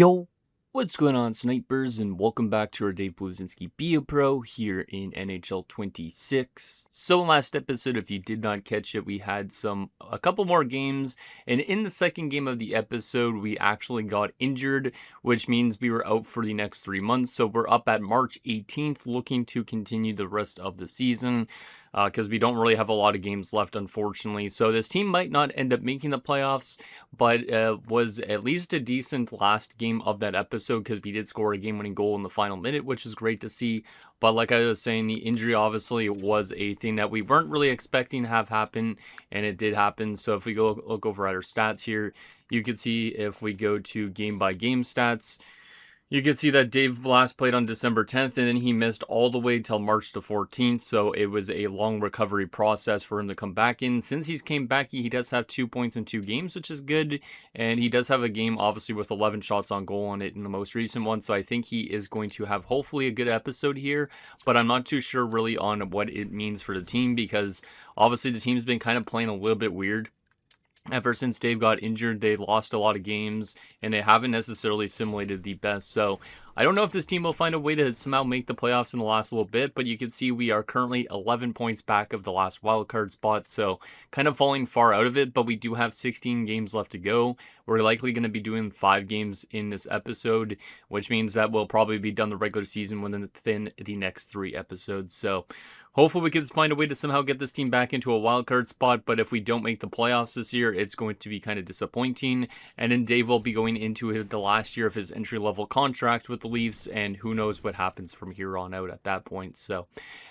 Yo, what's going on, snipers, and welcome back to our Dave Bluezynski Be a Pro here in NHL 26. So last episode, if you did not catch it, we had a couple more games, and in the second game of the episode, we actually got injured, which means we were out for the next 3 months. So we're up at March 18th, looking to continue the rest of the season. Because we don't really have a lot of games left, unfortunately. So this team might not end up making the playoffs, but was at least a decent last game of that episode because we did score a game-winning goal in the final minute, which is great to see. But like I was saying, the injury obviously was a thing that we weren't really expecting to have happen, and it did happen. So if we go look over at our stats here, you can see if we go to game-by-game stats, you can see that Dave last played on December 10th, and then he missed all the way till March the 14th, so it was a long recovery process for him to come back in. Since he's came back, he does have 2 points in 2 games, which is good, and he does have a game, obviously, with 11 shots on goal on it in the most recent one, so I think he is going to have, hopefully, a good episode here, but I'm not too sure really on what it means for the team, because obviously the team's been kind of playing a little bit weird. Ever since Dave got injured, they lost a lot of games, and they haven't necessarily simulated the best. So I don't know if this team will find a way to somehow make the playoffs in the last little bit, but you can see we are currently 11 points back of the last wildcard spot, so kind of falling far out of it, but we do have 16 games left to go. We're likely going to be doing 5 games in this episode, which means that we'll probably be done the regular season within the next 3 episodes. So hopefully we can find a way to somehow get this team back into a wildcard spot, but if we don't make the playoffs this year, it's going to be kind of disappointing. And then Dave will be going into the last year of his entry-level contract with the Leafs, and who knows what happens from here on out at that point. So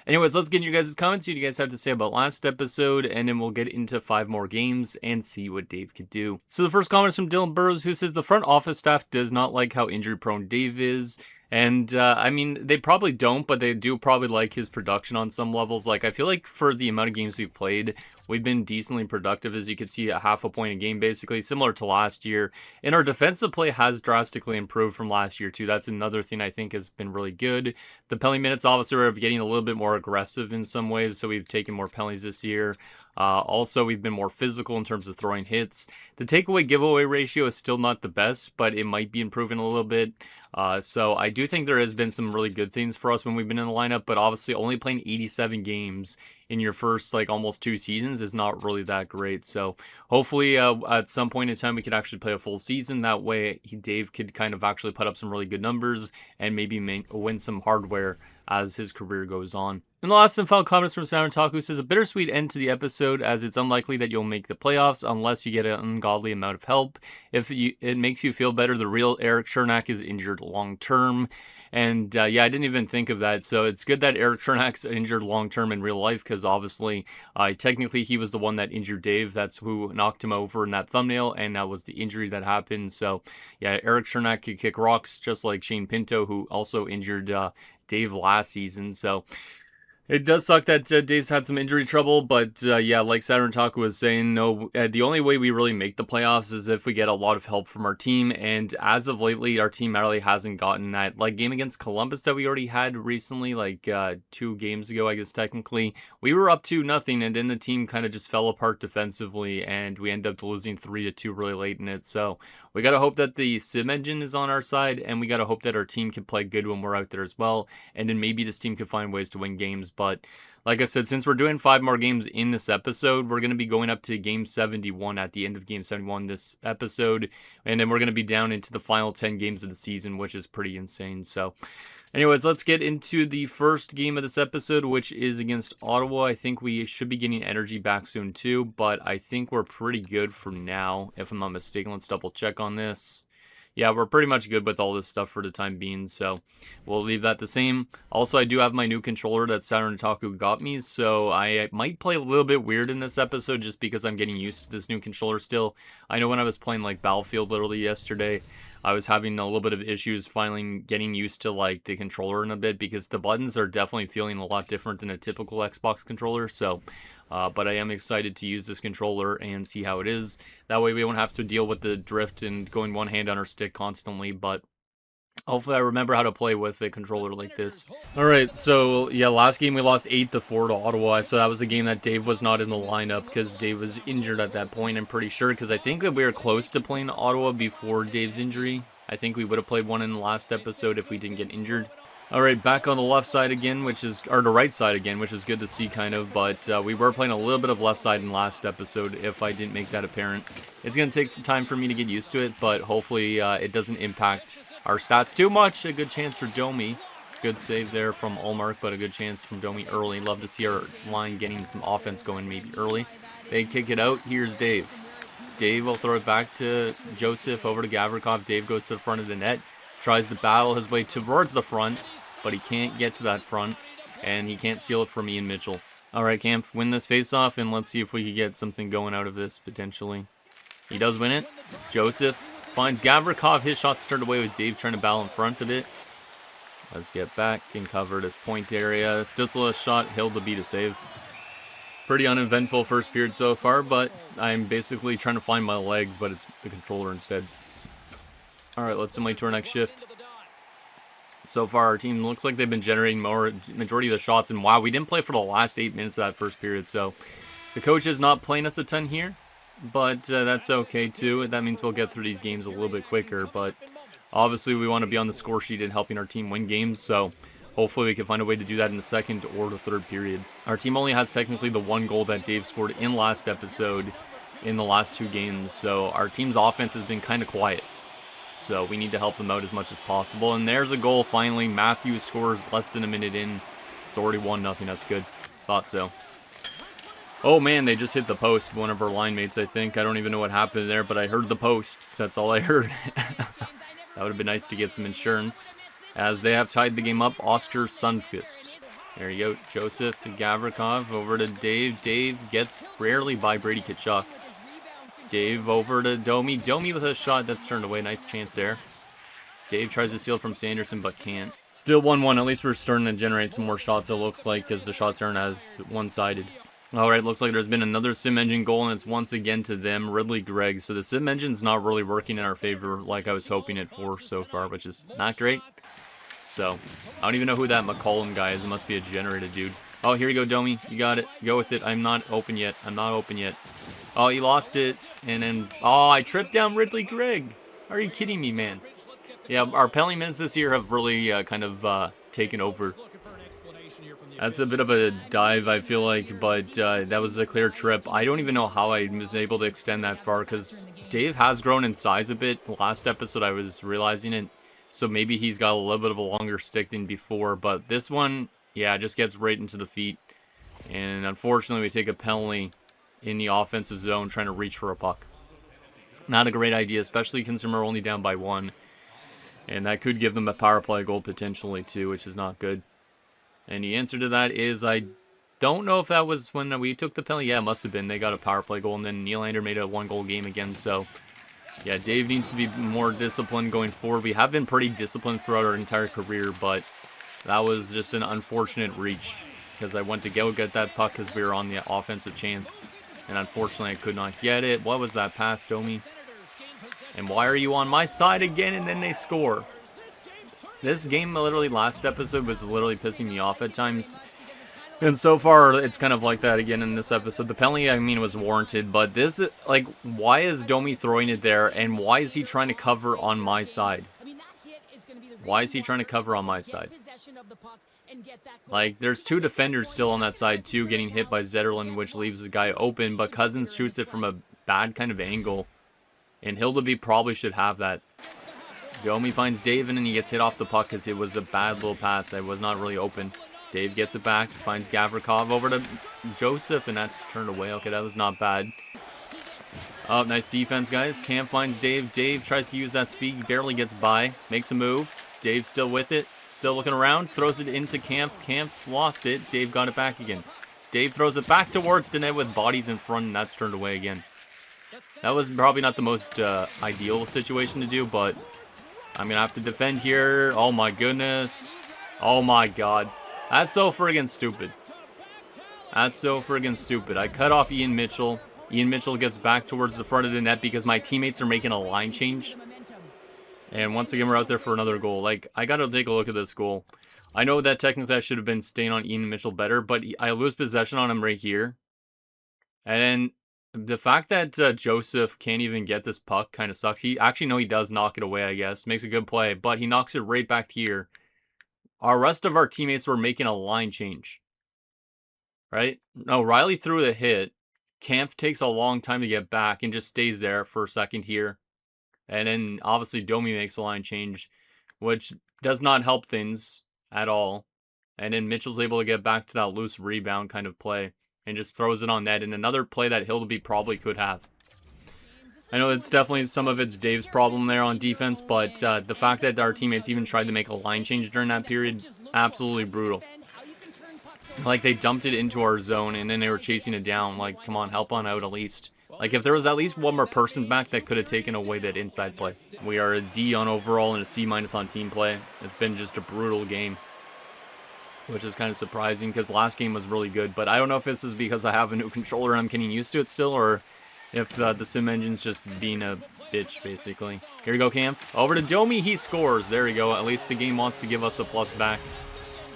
anyways, let's get in your guys' comments, see what you guys have to say about last episode, and then we'll get into 5 more games and see what Dave could do. So the first comment is from Dylan Burrows, who says the front office staff does not like how injury-prone Dave is. And, I mean, they probably don't, but they do probably like his production on some levels. Like, I feel like for the amount of games we've played, we've been decently productive, as you can see, at half a point a game, basically, similar to last year. And our defensive play has drastically improved from last year, too. That's another thing I think has been really good. The penalty minutes, obviously, we're getting a little bit more aggressive in some ways, so we've taken more penalties this year. Also, we've been more physical in terms of throwing hits. The takeaway giveaway ratio is still not the best, but it might be improving a little bit. So I do think there has been some really good things for us when we've been in the lineup, but obviously only playing 87 games in your first almost 2 seasons is not really that great. So hopefully at some point in time we could actually play a full season. That way Dave could kind of actually put up some really good numbers and maybe win some hardware as his career goes on. And the last and final comments from Sound Taku says a bittersweet end to the episode, as it's unlikely that you'll make the playoffs unless you get an ungodly amount of help. If it makes you feel better, the real Eric Chernak is injured long term. And yeah, I didn't even think of that. So it's good that Eric Chernak's injured long term in real life, because obviously, technically he was the one that injured Dave. That's who knocked him over in that thumbnail, and that was the injury that happened. So yeah, Eric Chernak could kick rocks just like Shane Pinto, who also injured Dave last season. So it does suck that Dave's had some injury trouble, but yeah, like Saturn Taku was saying, no, the only way we really make the playoffs is if we get a lot of help from our team, and as of lately, our team really hasn't gotten that. Like, game against Columbus that we already had recently, 2 games ago, I guess technically, we were up 2-0, and then the team kind of just fell apart defensively, and we ended up losing 3-2 really late in it. So we got to hope that the sim engine is on our side, and we got to hope that our team can play good when we're out there as well, and then maybe this team can find ways to win games. But like I said, since we're doing 5 more games in this episode, we're going to be going up to game 71 at the end of game 71 this episode, and then we're going to be down into the final 10 games of the season, which is pretty insane. So anyways, let's get into the first game of this episode, which is against Ottawa. I think we should be getting energy back soon too, but I think we're pretty good for now, if I'm not mistaken. Let's double check on this. Yeah, we're pretty much good with all this stuff for the time being, so we'll leave that the same. Also, I do have my new controller that Saturn Taku got me, so I might play a little bit weird in this episode just because I'm getting used to this new controller still. I know when I was playing Battlefield literally yesterday, I was having a little bit of issues finally getting used to the controller in a bit, because the buttons are definitely feeling a lot different than a typical Xbox controller. So but I am excited to use this controller and see how it is. That way we won't have to deal with the drift and going one hand on our stick constantly, but hopefully I remember how to play with a controller like this. Alright, so yeah, last game we lost 8-4 to Ottawa, so that was a game that Dave was not in the lineup because Dave was injured at that point, I'm pretty sure, because I think that we were close to playing Ottawa before Dave's injury. I think we would have played one in the last episode if we didn't get injured. All right, back on the left side again, or the right side again, which is good to see kind of, but we were playing a little bit of left side in last episode if I didn't make that apparent. It's going to take time for me to get used to it, but hopefully it doesn't impact our stats too much. A good chance for Domi. Good save there from Ulmark, but a good chance from Domi early. Love to see our line getting some offense going maybe early. They kick it out. Here's Dave. Dave will throw it back to Joseph, over to Gavrikov. Dave goes to the front of the net, tries to battle his way towards the front, but he can't get to that front, and he can't steal it from Ian Mitchell. All right, Camp, win this face-off, and let's see if we can get something going out of this, potentially. He does win it. Joseph finds Gavrikov. His shot's turned away with Dave trying to battle in front of it. Let's get back and cover this point area. Stützle shot, Hill to beat a save. Pretty uneventful first period so far, but I'm basically trying to find my legs, but it's the controller instead. All right, let's simulate to our next shift. So far, our team looks like they've been generating majority of the shots, and wow, we didn't play for the last 8 minutes of that first period, so the coach is not playing us a ton here, but that's okay too. That means we'll get through these games a little bit quicker, but obviously we want to be on the score sheet and helping our team win games, so hopefully we can find a way to do that in the second or the third period. Our team only has technically the one goal that Dave scored in last episode in the last 2 games, so our team's offense has been kind of quiet. So we need to help them out as much as possible. And there's a goal finally. Matthews scores less than a minute in. It's already 1-0. That's good. Thought so. Oh man, they just hit the post. One of our line mates, I think. I don't even know what happened there, but I heard the post. So that's all I heard. That would have been nice to get some insurance. As they have tied the game up, Oster Sundqvist. There you go. Joseph to Gavrikov. Over to Dave. Dave gets rarely by Brady Tkachuk. Dave over to Domi. Domi with a shot that's turned away. Nice chance there. Dave tries to steal from Sanderson, but can't. Still 1-1. At least we're starting to generate some more shots, it looks like, because the shots aren't as one-sided. All right, looks like there's been another Sim Engine goal, and it's once again to them, Ridley Gregg. So the Sim Engine's not really working in our favor like I was hoping it for so far, which is not great. So, I don't even know who that McCollum guy is. It must be a generated dude. Oh, here you go, Domi. You got it. Go with it. I'm not open yet. I'm not open yet. Oh, he lost it. And then, oh, I tripped down Ridley Gregg. Are you kidding me, man? Yeah, our penalty minutes this year have really kind of taken over. That's a bit of a dive, I feel like, but that was a clear trip. I don't even know how I was able to extend that far, because Dave has grown in size a bit. Last episode, I was realizing it. So maybe he's got a little bit of a longer stick than before. But this one, yeah, just gets right into the feet. And unfortunately, we take a penalty in the offensive zone trying to reach for a puck. Not a great idea, especially considering we're only down by 1. And that could give them a power play goal potentially too, which is not good. And the answer to that is, I don't know if that was when we took the penalty. Yeah, it must have been. They got a power play goal, and then Nylander made a 1-goal game again. So, yeah, Dave needs to be more disciplined going forward. We have been pretty disciplined throughout our entire career, but that was just an unfortunate reach, because I went to go get that puck because we were on the offensive chance. And unfortunately, I could not get it. What was that pass, Domi? And why are you on my side again? And then they score. This game, literally, last episode was literally pissing me off at times. And so far, it's kind of like that again in this episode. The penalty, I mean, was warranted. But this, like, why is Domi throwing it there? And why is he trying to cover on my side? Why is he trying to cover on my side? Like, there's 2 defenders still on that side, too, getting hit by Zetterlund, which leaves the guy open. But Cousins shoots it from a bad kind of angle. And Hildeby probably should have that. Domi finds Dave, and then he gets hit off the puck because it was a bad little pass. It was not really open. Dave gets it back, finds Gavrikov over to Joseph, and that's turned away. Okay, that was not bad. Oh, nice defense, guys. Cam finds Dave. Dave tries to use that speed, barely gets by, makes a move. Dave's still with it, still looking around, throws it into Camp. Camp lost it. Dave got it back again. Dave throws it back towards the net with bodies in front, and that's turned away again. That was probably not the most ideal situation to do, but I'm going to have to defend here. Oh my goodness. Oh my god. That's so friggin' stupid. That's so friggin' stupid. I cut off Ian Mitchell. Ian Mitchell gets back towards the front of the net because my teammates are making a line change. And once again, we're out there for another goal. Like, I got to take a look at this goal. I know that technically I should have been staying on Ian Mitchell better, but I lose possession on him right here. And then The fact that Joseph can't even get this puck kind of sucks. He actually, no, he does knock it away, I guess. Makes a good play, but he knocks it right back here. Our rest of our teammates were making a line change, right? No, Riley threw the hit. Kampf takes a long time to get back and just stays there for a second here. And then obviously Domi makes a line change, which does not help things at all. And then Mitchell's able to get back to that loose rebound kind of play and just throws it on net. And another play that Hildeby probably could have. I know it's definitely some of it's Dave's problem there on defense, but the fact that our teammates even tried to make a line change during that period, absolutely brutal. Like, they dumped it into our zone, and then they were chasing it down. Like, come on, help on out at least. Like, if there was at least one more person back that could have taken away that inside play. We are a D on overall and a C- on team play. It's been just a brutal game, which is kind of surprising because last game was really good. But I don't know if this is because I have a new controller and I'm getting used to it still, or if the sim engine's just being a bitch, basically. Here we go, Kampf. Over to Domi, he scores. There we go. At least the game wants to give us a plus back.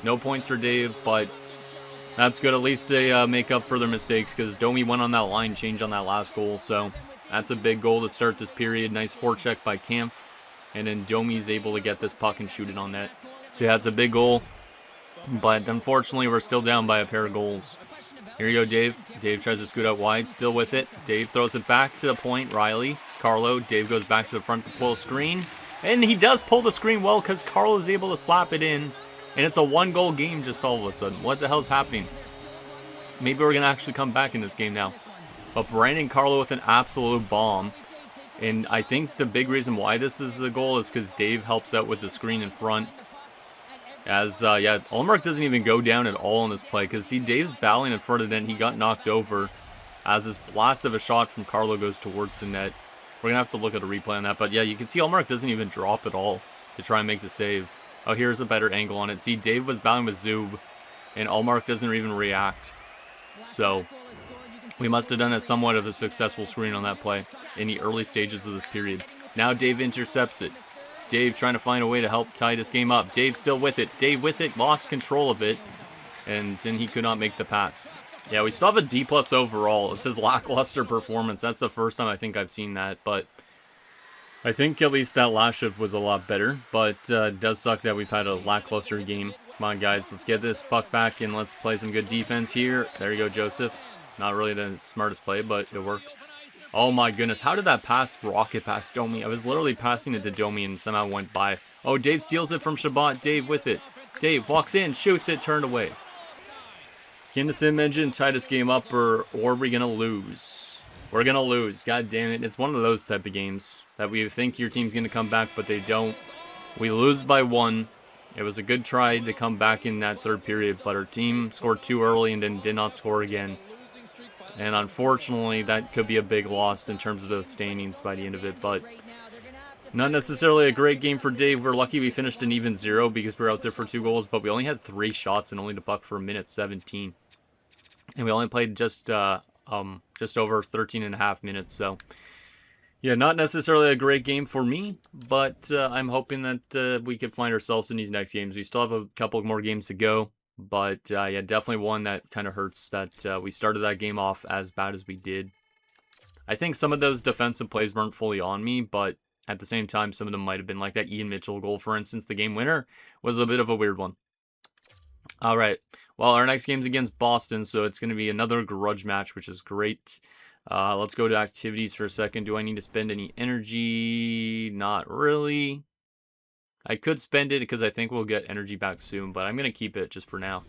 No points for Dave, but that's good. At least they make up for their mistakes because Domi went on that line change on that last goal. So that's a big goal to start this period. Nice forecheck by Kampf. And then Domi's able to get this puck and shoot it on net. So yeah, it's a big goal. But unfortunately, we're still down by a pair of goals. Here you go, Dave. Dave tries to scoot out wide, still with it. Dave throws it back to the point. Riley, Carlo. Dave goes back to the front to pull a screen. And he does pull the screen well because Carlo is able to slap it in. And it's a 1-goal game just all of a sudden. What the hell's happening? Maybe we're going to actually come back in this game now. But Brandon Carlo with an absolute bomb. And I think the big reason why this is a goal is because Dave helps out with the screen in front. As, yeah, Ullmark doesn't even go down at all in this play. Because, see, Dave's battling in front of the net. He got knocked over. As this blast of a shot from Carlo goes towards the net. We're going to have to look at a replay on that. But, yeah, you can see Ullmark doesn't even drop at all to try and make the save. Oh, here's a better angle on it. See, Dave was battling with Zub. And Ullmark doesn't even react. So, we must have done a somewhat of a successful screen on that play in the early stages of this period. Now Dave intercepts it. Dave trying to find a way to help tie this game up. Dave still with it. Dave with it, lost control of it. And then he could not make the pass. Yeah, we still have a D+ overall. It's his lackluster performance. That's the first time I think I've seen that. But I think at least that last shift was a lot better. But it does suck that we've had a lackluster game. Come on, guys. Let's get this puck back and let's play some good defense here. There you go, Joseph. Not really the smartest play, but it worked. Oh my goodness, how did that pass rocket past Domi? I was literally passing it to Domi and somehow went by. Oh, Dave steals it from Shabbat. Dave with it. Dave walks in, shoots it, turned away. Can the sim engine tie this game up or are we going to lose? We're going to lose. God damn it. It's one of those type of games that we think your team's going to come back, but they don't. We lose by 1. It was a good try to come back in that third period, but our team scored too early and then did not score again. And unfortunately, that could be a big loss in terms of the standings by the end of it. But not necessarily a great game for Dave. We're lucky we finished an even 0 because we were out there for 2 goals. But we only had 3 shots and only the puck for a minute 17. And we only played just over 13.5 minutes. So, yeah, not necessarily a great game for me. But I'm hoping that we can find ourselves in these next games. We still have a couple more games to go. But, yeah, definitely one that kind of hurts that we started that game off as bad as we did. I think some of those defensive plays weren't fully on me, but at the same time, some of them might have been like that Ian Mitchell goal, for instance. The game winner was a bit of a weird one. All right. Well, our next game's against Boston, so it's going to be another grudge match, which is great. Let's go to activities for a second. Do I need to spend any energy? Not really. I could spend it because I think we'll get energy back soon, but I'm going to keep it just for now.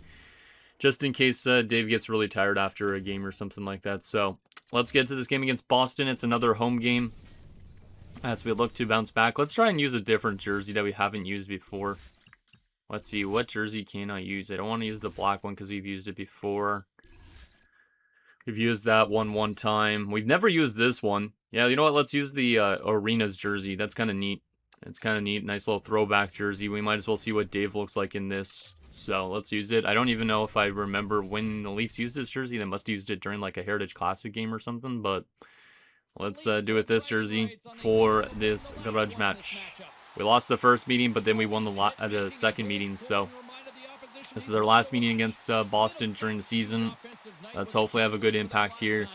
Just in case Dave gets really tired after a game or something like that. So let's get to this game against Boston. It's another home game as we look to bounce back. Let's try and use a different jersey that we haven't used before. Let's see, what jersey can I use? I don't want to use the black one because we've used it before. We've used that one time. We've never used this one. Yeah, you know what? Let's use the Arenas jersey. That's kind of neat. It's kind of neat. Nice little throwback jersey. We might as well see what Dave looks like in this. So let's use it. I don't even know if I remember when the Leafs used this jersey. They must have used it during like a Heritage Classic game or something. But let's do it this jersey for this grudge match. We lost the first meeting, but then we won the second meeting. So this is our last meeting against Boston during the season. Let's hopefully have a good impact here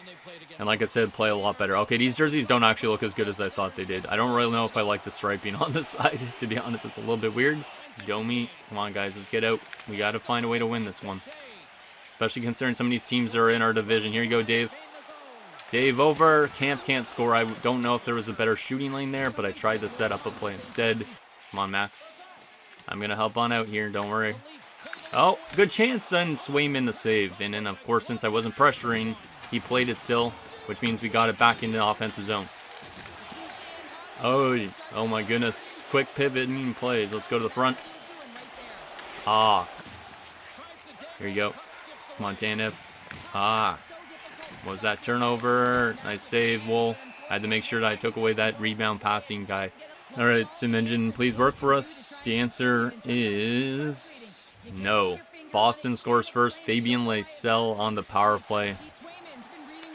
And like I said, play a lot better. Okay, these jerseys don't actually look as good as I thought they did. I don't really know if I like the striping on the side. To be honest, it's a little bit weird. Domi, come on guys, let's get out. We got to find a way to win this one. Especially considering some of these teams are in our division. Here you go, Dave. Dave over. Camp can't score. I don't know if there was a better shooting lane there, but I tried to set up a play instead. Come on, Max. I'm going to help on out here. Don't worry. Oh, good chance. And Swayman the save. And then, of course, since I wasn't pressuring, he played it still, which means we got it back into the offensive zone. Oh my goodness. Quick pivoting plays. Let's go to the front. Ah. Here you go. Come on, Tanev. Ah. What was that turnover? Nice save, Wool. I had to make sure that I took away that rebound passing guy. All right, Sim Engine, please work for us. The answer is no. Boston scores first. Fabian Lacelle on the power play.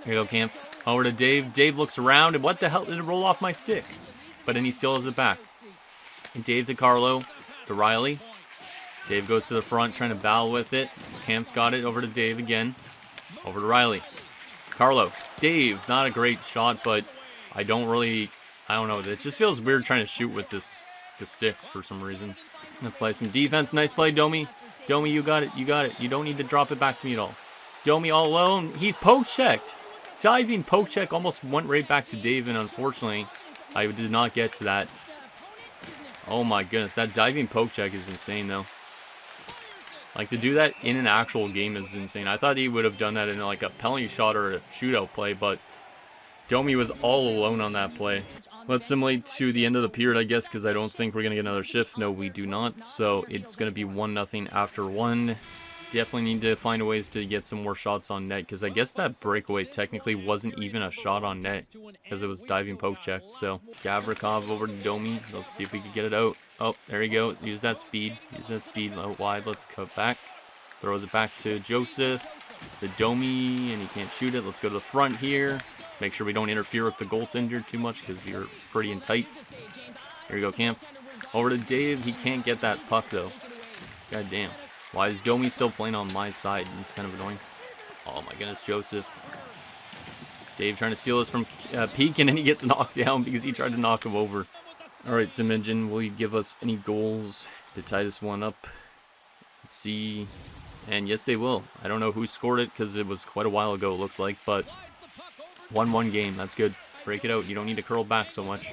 Here you go, Camp. Over to Dave. Dave looks around, and what the hell did it roll off my stick? But then he still has it back. And Dave to Carlo, to Riley. Dave goes to the front, trying to battle with it. Camp's got it, over to Dave again. Over to Riley. Carlo. Dave, not a great shot, but I don't know. It just feels weird trying to shoot with the sticks for some reason. Let's play some defense. Nice play, Domi. Domi, you got it. You got it. You don't need to drop it back to me at all. Domi all alone. He's poke-checked. Diving poke-check almost went right back to Dave, and unfortunately, I did not get to that. Oh my goodness, that diving poke-check is insane, though. Like, to do that in an actual game is insane. I thought he would have done that in like a penalty shot or a shootout play, but Domi was all alone on that play. Let's simulate to the end of the period, I guess, because I don't think we're going to get another shift. No, we do not. So it's going to be 1-0 after 1. Definitely need to find ways to get some more shots on net, because I guess that breakaway technically wasn't even a shot on net because it was diving poke check. So Gavrikov over to Domi. Let's see if we can get it out. Oh, there you go. Use that speed. Use that speed out wide. Let's cut back. Throws it back to Joseph. The Domi, and he can't shoot it. Let's go to the front here. Make sure we don't interfere with the goaltender too much because we're pretty in tight. Here you go, Camp. Over to Dave. He can't get that puck, though. God damn. Why is Domi still playing on my side? It's kind of annoying. Oh my goodness, Joseph. Dave trying to steal this from Peak, and then he gets knocked down because he tried to knock him over. Alright, Sim Engine, will you give us any goals to tie this one up? Let's see. And yes, they will. I don't know who scored it because it was quite a while ago, it looks like. But 1-1 game. That's good. Break it out. You don't need to curl back so much.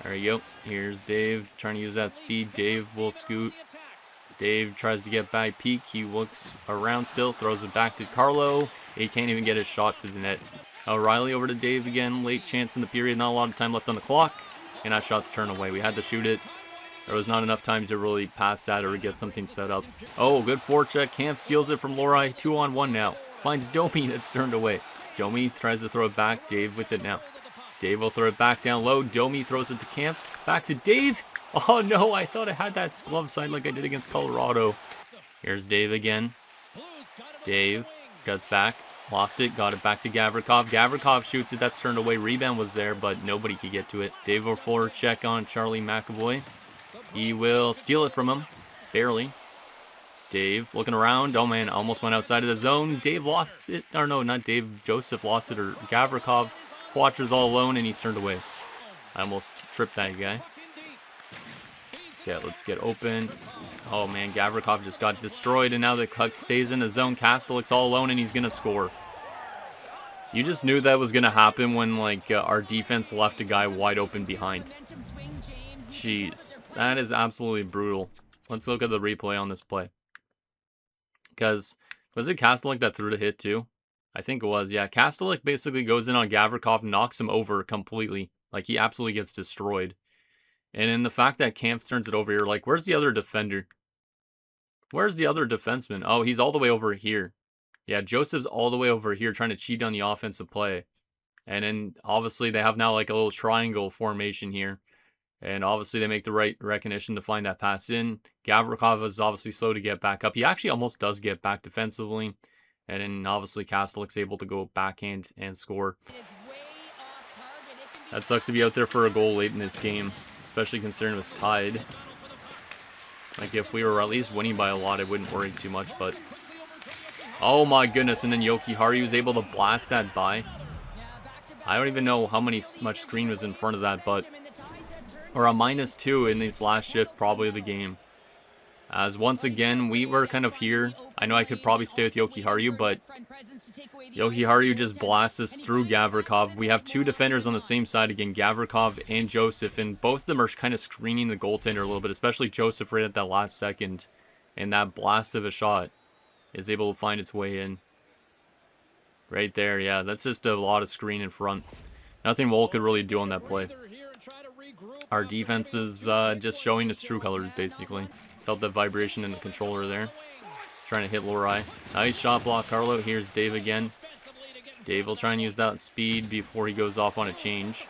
There you go. Here's Dave trying to use that speed. Dave will scoot. Dave tries to get by Peak. He looks around still. Throws it back to Carlo. He can't even get his shot to the net. Riley over to Dave again. Late chance in the period. Not a lot of time left on the clock. And that shot's turned away. We had to shoot it. There was not enough time to really pass that or get something set up. Oh, good forecheck. Camp steals it from Lorai. 2-on-1 now. Finds Domi. That's turned away. Domi tries to throw it back. Dave with it now. Dave will throw it back down low. Domi throws it to Camp. Back to Dave. Oh no, I thought I had that glove side like I did against Colorado. Here's Dave again. Dave cuts back. Lost it. Got it back to Gavrikov. Gavrikov shoots it. That's turned away. Rebound was there, but nobody could get to it. Dave will forward check on Charlie McAvoy. He will steal it from him. Barely. Dave looking around. Oh man, almost went outside of the zone. Dave lost it. Or no, not Dave. Joseph lost it. Or Gavrikov. Watcher's all alone and he's turned away. I almost tripped that guy. Okay, let's get open. Oh man, Gavrikov just got destroyed and now the puck stays in the zone. Kastelik's all alone and he's going to score. You just knew that was going to happen when like our defense left a guy wide open behind. Jeez, that is absolutely brutal. Let's look at the replay on this play. Because, was it Kastelik that threw the hit too? I think it was, yeah. Kastelik basically goes in on Gavrikov, knocks him over completely. Like, he absolutely gets destroyed. And in the fact that Camp turns it over here, like, where's the other defender? Where's the other defenseman? Oh, he's all the way over here. Yeah, Joseph's all the way over here trying to cheat on the offensive play. And then, obviously, they have now, like, a little triangle formation here. And obviously, they make the right recognition to find that pass in. Gavrikov is obviously slow to get back up. He actually almost does get back defensively. And then, obviously, Kastelik's able to go backhand and score. That sucks to be out there for a goal late in this game. Especially considering it was tied. Like, if we were at least winning by a lot, I wouldn't worry too much, but... Oh my goodness, and then Yoki Hari was able to blast that by. I don't even know how much screen was in front of that, but or a -2 in this last shift, probably of the game. As once again, we were kind of here. I know I could probably stay with Jokiharju, but Jokiharju just blasts us through Gavrikov. We have two defenders on the same side again, Gavrikov and Joseph, and both of them are kind of screening the goaltender a little bit, especially Joseph right at that last second. And that blast of a shot is able to find its way in. Right there, yeah, that's just a lot of screen in front. Nothing Woll could really do on that play. Our defense is just showing its true colors, basically. Felt the vibration in the controller there. Trying to hit Lorai. Nice shot block, Carlo. Here's Dave again. Dave will try and use that speed before he goes off on a change.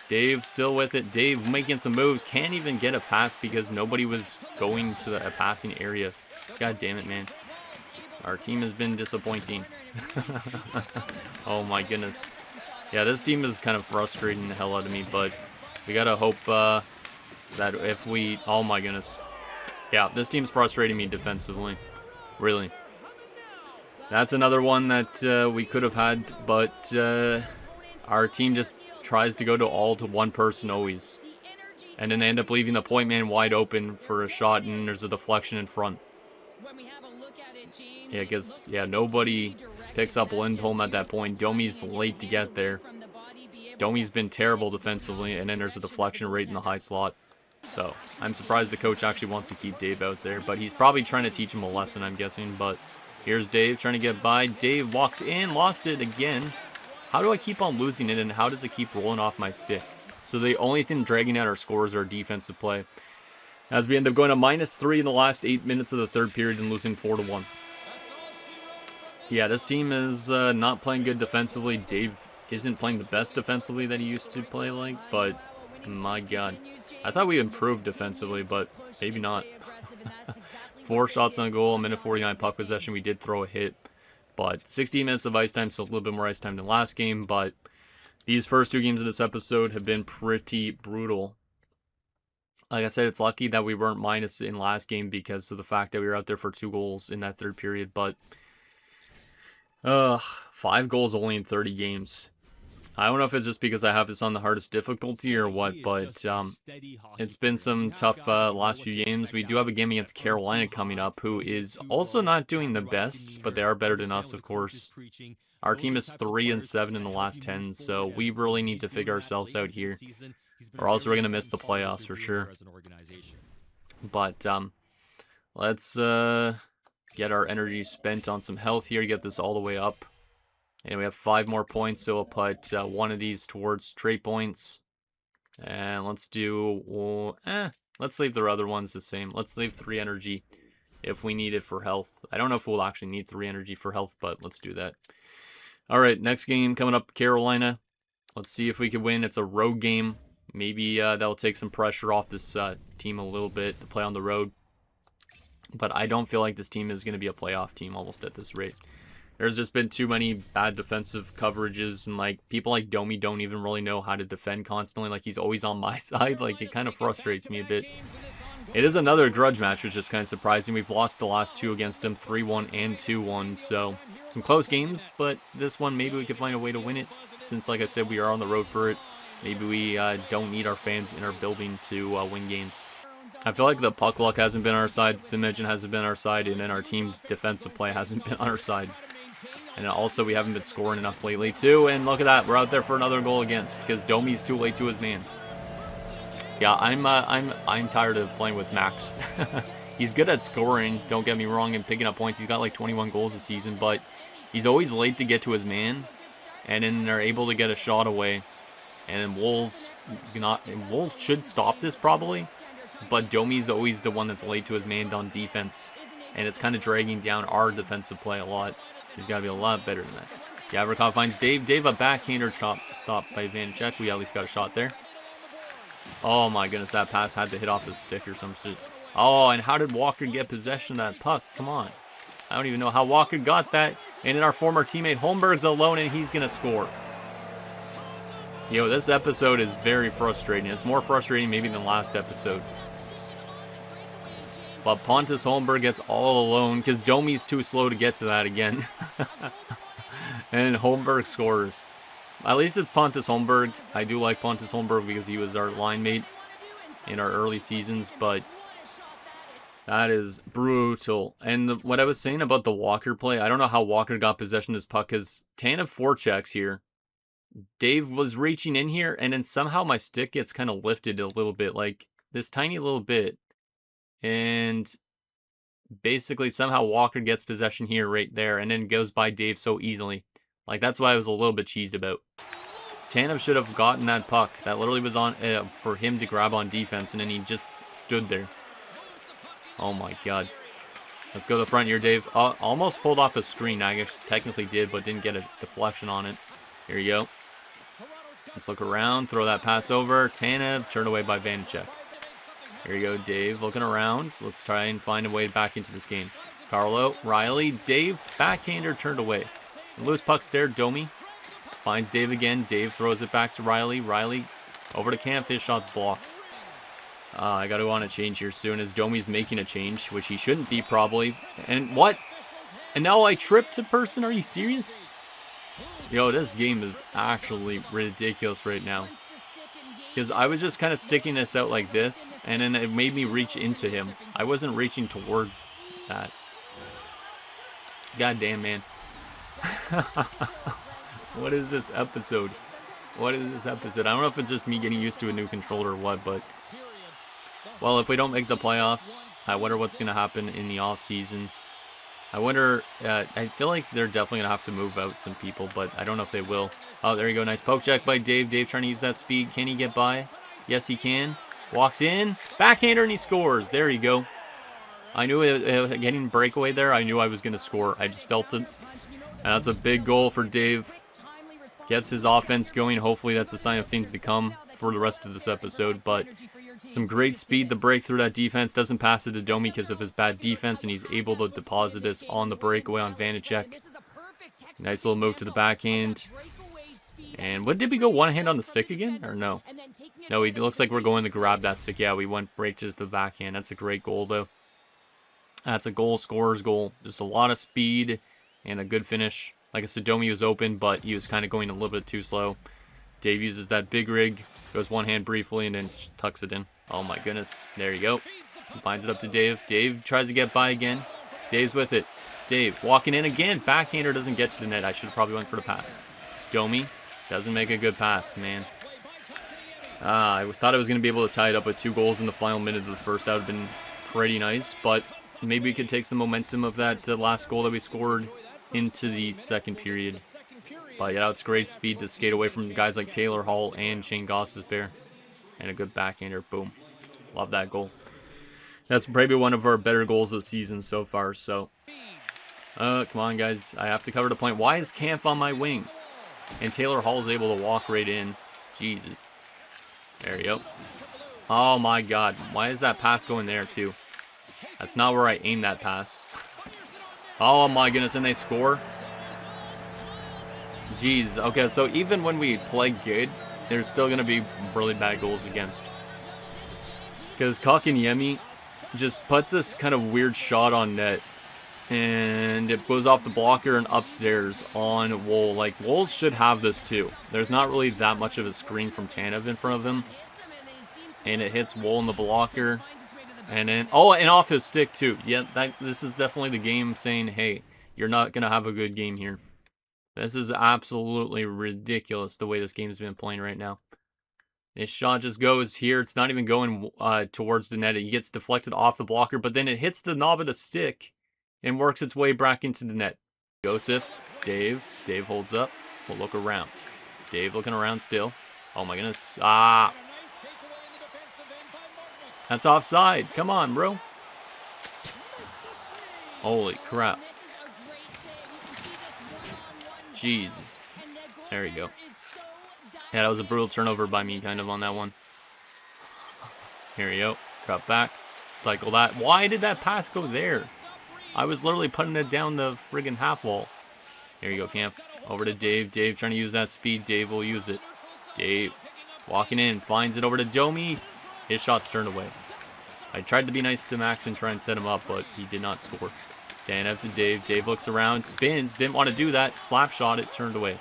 Dave still with it. Dave making some moves. Can't even get a pass because nobody was going to a passing area. God damn it, man. Our team has been disappointing. Oh my goodness. Yeah, this team is kind of frustrating the hell out of me, but we gotta hope that if we... Oh my goodness. Yeah, this team's frustrating me defensively. Really. That's another one that we could have had, but our team just tries to go to one person always. And then they end up leaving the point man wide open for a shot, and there's a deflection in front. Yeah, because, yeah, nobody picks up Lindholm at that point. Domi's late to get there. Domi's been terrible defensively, and then there's a deflection right in the high slot. So, I'm surprised the coach actually wants to keep Dave out there, but he's probably trying to teach him a lesson, I'm guessing. But here's Dave trying to get by. Dave walks in, lost it again. How do I keep on losing it, and how does it keep rolling off my stick? So the only thing dragging out our scores are defensive play. As we end up going to -3 in the last 8 minutes of the third period and losing 4-1. Yeah, this team is not playing good defensively. Dave isn't playing the best defensively that he used to play like, but my God. I thought we improved defensively, but maybe not. 4 shots on goal, minute 49 puck possession. We did throw a hit, but 16 minutes of ice time, so a little bit more ice time than last game. But these first 2 games of this episode have been pretty brutal. Like I said, it's lucky that we weren't minus in last game because of the fact that we were out there for 2 goals in that third period. But 5 goals only in 30 games. I don't know if it's just because I have this on the hardest difficulty or what, but it's been some tough last few games. We do have a game against Carolina coming up, who is also not doing the best, but they are better than us, of course. Our team is 3-7 in the last 10, so we really need to figure ourselves out here, or else we're going to miss the playoffs for sure. But let's get our energy spent on some health here, get this all the way up. And we have 5 more points, so we'll put 1 of these towards trade points. And let's do... let's leave the other ones the same. Let's leave 3 energy if we need it for health. I don't know if we'll actually need 3 energy for health, but let's do that. Alright, next game coming up, Carolina. Let's see if we can win. It's a road game. Maybe that'll take some pressure off this team a little bit to play on the road. But I don't feel like this team is going to be a playoff team almost at this rate. There's just been too many bad defensive coverages, and like people like Domi don't even really know how to defend constantly. Like he's always on my side. Like it kind of frustrates me a bit. It is another grudge match, which is kind of surprising. We've lost the last 2 against him, 3-1 and 2-1. So some close games, but this one maybe we could find a way to win it. Since, like I said, we are on the road for it. Maybe we don't need our fans in our building to win games. I feel like the puck luck hasn't been on our side, sim engine hasn't been on our side, and then our team's defensive play hasn't been on our side. And also, we haven't been scoring enough lately, too. And look at that. We're out there for another goal against because Domi's too late to his man. Yeah, I'm tired of playing with Max. He's good at scoring, don't get me wrong, and picking up points. He's got like 21 goals a season, but he's always late to get to his man. And then they're able to get a shot away. And Wolves should stop this probably. But Domi's always the one that's late to his man on defense. And it's kind of dragging down our defensive play a lot. He's got to be a lot better than that. Gavrikov finds Dave. Dave, a backhander stopped by Vanacek. We at least got a shot there. Oh my goodness, that pass had to hit off his stick or some shit. Oh, and how did Walker get possession of that puck? Come on. I don't even know how Walker got that. And then our former teammate Holmberg's alone, and he's going to score. Yo, this episode is very frustrating. It's more frustrating maybe than last episode. But Pontus Holmberg gets all alone because Domi's too slow to get to that again. And Holmberg scores. At least it's Pontus Holmberg. I do like Pontus Holmberg because he was our line mate in our early seasons, but that is brutal. And what I was saying about the Walker play, I don't know how Walker got possession of this puck, because Tanev forechecks here. Dave was reaching in here, and then somehow my stick gets kind of lifted a little bit, like this tiny little bit. And basically somehow Walker gets possession here right there, and then goes by Dave so easily. Like, that's why I was a little bit cheesed about. Tanev should have gotten that puck. That literally was on for him to grab on defense, and then he just stood there. Oh my god. Let's go to the front here, Dave. Almost pulled off a screen. I guess technically did, but didn't get a deflection on it. Here you go. Let's look around. Throw that pass over. Tanev, turned away by Vanacek. Here you go, Dave. Looking around. Let's try and find a way back into this game. Carlo, Riley, Dave, backhander turned away. Loose puck's there. Domi finds Dave again. Dave throws it back to Riley. Riley over to Camp. His shot's blocked. I got to go on a change here soon, as Domi's making a change, which he shouldn't be probably. And what? And now I tripped a person? Are you serious? Yo, this game is actually ridiculous right now. Because I was just kind of sticking this out like this, and then it made me reach into him. I wasn't reaching towards that. God damn, man. What is this episode? What is this episode? I don't know if it's just me getting used to a new controller or what, but... Well, if we don't make the playoffs, I wonder what's going to happen in the off-season. I wonder... I feel like they're definitely going to have to move out some people, but I don't know if they will. Oh, there you go. Nice poke check by Dave. Dave trying to use that speed. Can he get by? Yes, he can. Walks in. Backhander, and he scores. There you go. I knew getting breakaway there, I knew I was going to score. I just felt it. And that's a big goal for Dave. Gets his offense going. Hopefully that's a sign of things to come for the rest of this episode. But some great speed to break through that defense. Doesn't pass it to Domi because of his bad defense, and he's able to deposit this on the breakaway on Vanacek. Nice little move to the backhand. And what did we go, one hand on the stick again? Or no? No, it looks like we're going to grab that stick. Yeah, we went break to the backhand. That's a great goal, though. That's a goal, scorer's goal. Just a lot of speed and a good finish. Like I said, Domi was open, but he was kind of going a little bit too slow. Dave uses that big rig, goes one hand briefly, and then tucks it in. Oh my goodness. There you go. He finds it up to Dave. Dave tries to get by again. Dave's with it. Dave walking in again. Backhander doesn't get to the net. I should have probably went for the pass. Domi doesn't make a good pass, man. I thought I was going to be able to tie it up with 2 goals in the final minute of the first. That would have been pretty nice, but maybe we could take some momentum of that last goal that we scored into the second period. But yeah, it's great speed to skate away from guys like Taylor Hall and Shane Gostisbehere. And a good backhander. Boom. Love that goal. That's probably one of our better goals of the season so far. So, come on, guys. I have to cover the point. Why is Kampf on my wing? And Taylor Hall is able to walk right in. Jesus. There you go. Oh my god. Why is that pass going there too? That's not where I aimed that pass. Oh my goodness, and they score? Jeez. Okay, so even when we play good, there's still going to be really bad goals against. Because Kakanyemi just puts this kind of weird shot on net. And it goes off the blocker and upstairs on Wool. Like, Wool should have this too. There's not really that much of a screen from Tanev in front of him. And it hits Wool in the blocker. And then, oh, and off his stick too. Yeah, this is definitely the game saying, hey, you're not going to have a good game here. This is absolutely ridiculous the way this game's been playing right now. This shot just goes here. It's not even going towards the net. It gets deflected off the blocker, but then it hits the knob of the stick and works its way back into the net. Joseph, Dave. Dave holds up. We'll look around. Dave looking around still. Oh my goodness. Ah. That's offside. Come on, bro. Holy crap. Jesus. There you go. Yeah, that was a brutal turnover by me kind of on that one. Here we go. Cut back. Cycle that. Why did that pass go there? I was literally putting it down the friggin' half wall. Here you go, Camp. Over to Dave. Dave trying to use that speed. Dave will use it. Dave walking in. Finds it over to Domi. His shot's turned away. I tried to be nice to Max and try and set him up, but he did not score. Tanev to Dave. Dave looks around, spins, didn't want to do that. Slap shot it, turned away.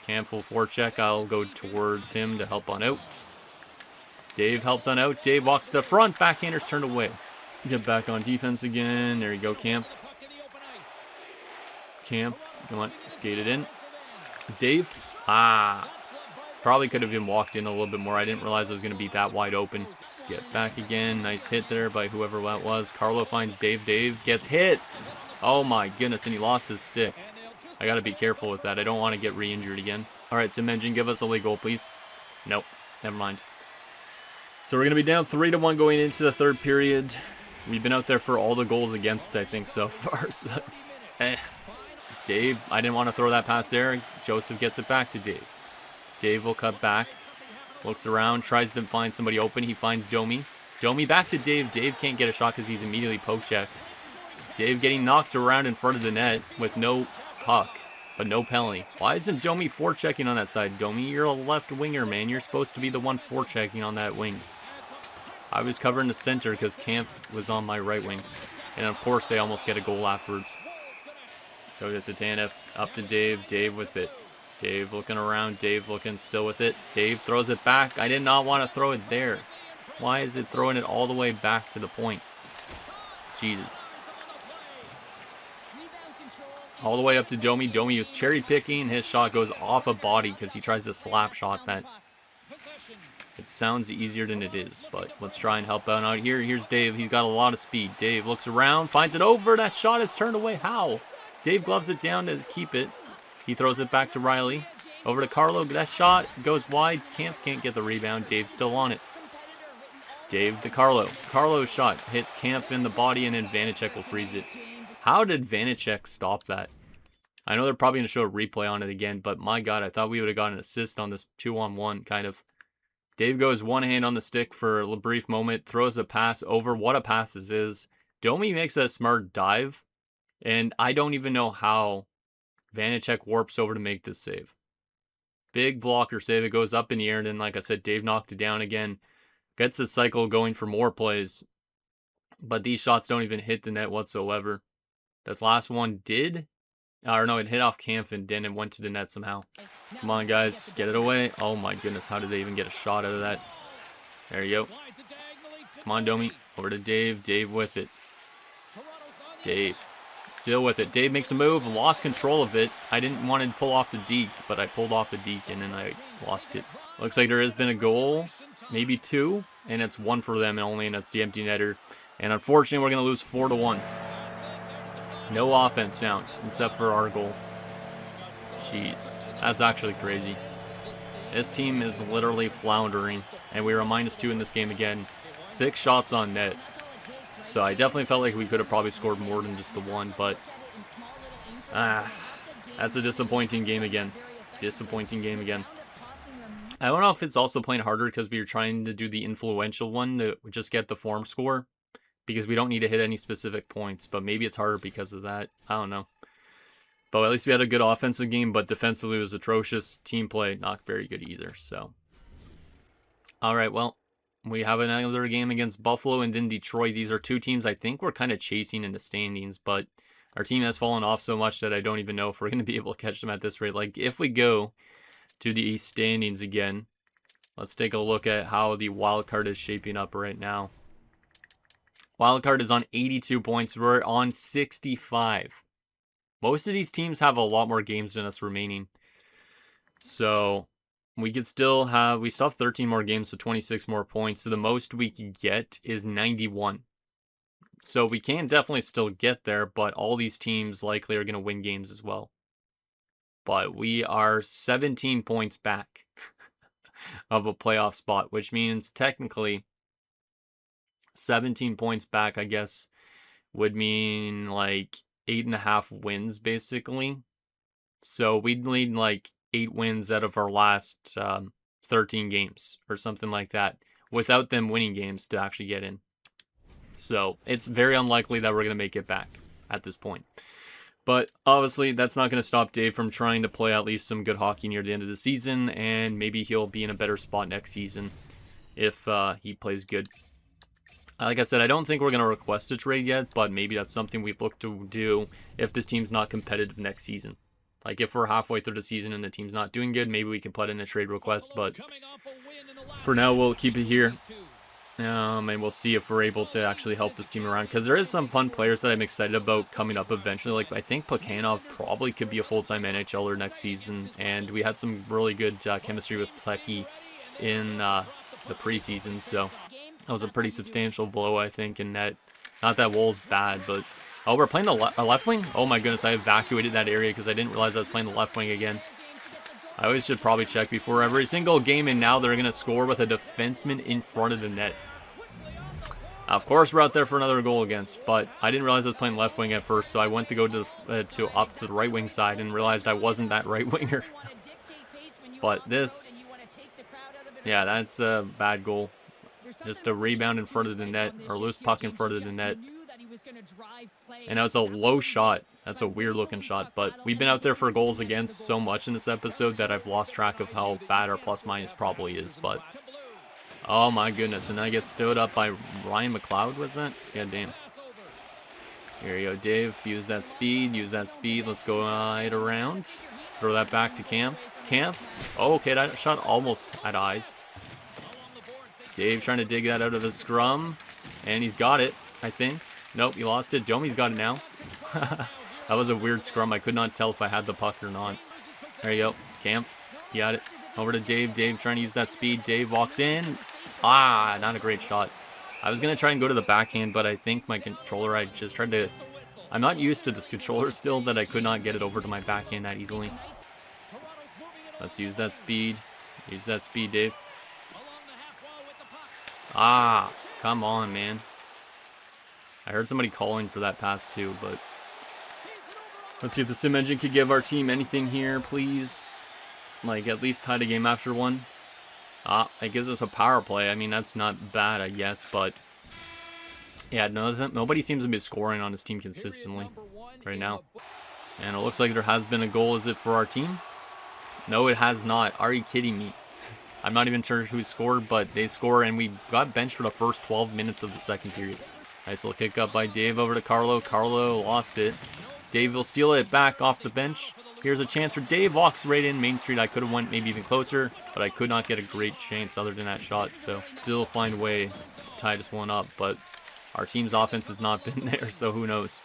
Cam full forecheck. I'll go towards him to help on out. Dave helps on out. Dave walks to the front. Backhander's turned away. Get back on defense again. There you go, Camp. Camp, come on, skate it in. Dave, probably could have been walked in a little bit more. I didn't realize it was going to be that wide open. Let's get back again. Nice hit there by whoever that was. Carlo finds Dave. Dave gets hit. Oh my goodness, and he lost his stick. I got to be careful with that. I don't want to get re-injured again. All right, Sim Engine, give us a late goal, please. Nope, never mind. So we're going to be down 3-1 going into the third period. We've been out there for all the goals against, I think, so far. So it's, Dave, I didn't want to throw that pass there. Joseph gets it back to Dave. Dave will cut back. Looks around, tries to find somebody open. He finds Domi. Domi back to Dave. Dave can't get a shot because he's immediately poke-checked. Dave getting knocked around in front of the net with no puck, but no penalty. Why isn't Domi forechecking on that side? Domi, you're a left winger, man. You're supposed to be the one forechecking on that wing. I was covering the center because Camp was on my right wing. And of course, they almost get a goal afterwards. Go to Tanev, up to Dave. Dave with it. Dave looking around. Dave looking still with it. Dave throws it back. I did not want to throw it there. Why is it throwing it all the way back to the point? Jesus. All the way up to Domi. Domi was cherry picking. His shot goes off a body because he tries to slap shot that. It sounds easier than it is, but let's try and help out here. Here's Dave. He's got a lot of speed. Dave looks around, finds it over. That shot is turned away. How? Dave gloves it down to keep it. He throws it back to Riley. Over to Carlo. That shot goes wide. Camp can't get the rebound. Dave's still on it. Dave to Carlo. Carlo's shot hits Camp in the body, and then Vanacek will freeze it. How did Vanacek stop that? I know they're probably going to show a replay on it again, but my God, I thought we would have got an assist on this 2-on-1 kind of. Dave goes one hand on the stick for a brief moment, throws a pass over. What a pass this is. Domi makes a smart dive, and I don't even know how Vanacek warps over to make this save. Big blocker save. It goes up in the air, and then, like I said, Dave knocked it down again. Gets the cycle going for more plays, but these shots don't even hit the net whatsoever. This last one did. Or no, it hit off Camp and then it went to the net somehow. Come on, guys. Get it away. Oh, my goodness. How did they even get a shot out of that? There you go. Come on, Domi. Over to Dave. Dave with it. Dave. Still with it. Dave makes a move. Lost control of it. I didn't want to pull off the deke, but I pulled off the deke and then I lost it. Looks like there has been a goal. Maybe two. And it's one for them only, and that's the empty netter. And unfortunately, we're going to lose 4-1. No offense found, except for our goal. Jeez, that's actually crazy. This team is literally floundering, and we were a -2 in this game again. 6 shots on net. So I definitely felt like we could have probably scored more than just the one, but that's a disappointing game again. Disappointing game again. I don't know if it's also playing harder because we were trying to do the influential one to just get the form score. Because we don't need to hit any specific points, but maybe it's harder because of that. I don't know. But at least we had a good offensive game, but defensively it was atrocious. Team play, not very good either, so. Alright, well, we have another game against Buffalo and then Detroit. These are two teams I think we're kind of chasing in the standings, but our team has fallen off so much that I don't even know if we're going to be able to catch them at this rate. Like, if we go to the East standings again, let's take a look at how the wild card is shaping up right now. Wildcard is on 82 points. We're on 65. Most of these teams have a lot more games than us remaining. So we could still have, we still have 13 more games, so 26 more points. So the most we can get is 91. So we can definitely still get there, but all these teams likely are going to win games as well. But we are 17 points back of a playoff spot, which means technically 17 points back, I guess, would mean like 8.5 wins, basically. So we'd need like 8 wins out of our last 13 games or something like that without them winning games to actually get in. So it's very unlikely that we're going to make it back at this point. But obviously, that's not going to stop Dave from trying to play at least some good hockey near the end of the season, and maybe he'll be in a better spot next season if he plays good. Like I said, I don't think we're going to request a trade yet, but maybe that's something we look to do if this team's not competitive next season. Like, if we're halfway through the season and the team's not doing good, maybe we can put in a trade request, but for now, we'll keep it here. And we'll see if we're able to actually help this team around, because there is some fun players that I'm excited about coming up eventually. Like, I think Plekhanov probably could be a full-time NHLer next season, and we had some really good chemistry with Plecky in the preseason, so that was a pretty substantial blow, I think, in net. Not that Wool's bad, but... Oh, we're playing a left wing? Oh my goodness, I evacuated that area because I didn't realize I was playing the left wing again. I always should probably check before every single game, and now they're going to score with a defenseman in front of the net. Of course, we're out there for another goal against, but I didn't realize I was playing left wing at first, so I went to go to up to the right wing side and realized I wasn't that right winger. But this... Yeah, that's a bad goal. Just a rebound in front of the net, or loose puck in front of the net. And now it's a low shot. That's a weird looking shot, but we've been out there for goals against so much in this episode that I've lost track of how bad our plus minus probably is, but oh my goodness. And I get stood up by Ryan McLeod, was that? God damn. Here you go, Dave. Use that speed. Let's go right around. Throw that back to Camp. Oh, okay, that shot almost at eyes. Dave trying to dig that out of the scrum. And he's got it, I think. Nope, he lost it. Domi's got it now. That was a weird scrum. I could not tell if I had the puck or not. There you go. Camp. You got it. Over to Dave. Dave trying to use that speed. Dave walks in. Ah, not a great shot. I was going to try and go to the backhand, but I think my controller, I just tried to... I'm not used to this controller still, that I could not get it over to my backhand that easily. Let's use that speed. Use that speed, Dave. Ah, come on, man. I heard somebody calling for that pass too, but let's see if the sim engine could give our team anything here, please. Like, at least tie the game after one. Ah, it gives us a power play. I mean, that's not bad, I guess, but yeah, nobody seems to be scoring on this team consistently right now. And it looks like there has been a goal. Is it for our team? No, it has not. Are you kidding me? I'm not even sure who scored, but they score, and we got benched for the first 12 minutes of the second period. Nice little kick up by Dave over to Carlo. Carlo lost it. Dave will steal it back off the bench. Here's a chance for Dave. Walks right in Main Street. I could have went maybe even closer, but I could not get a great chance other than that shot. So still find a way to tie this one up, but our team's offense has not been there, so who knows.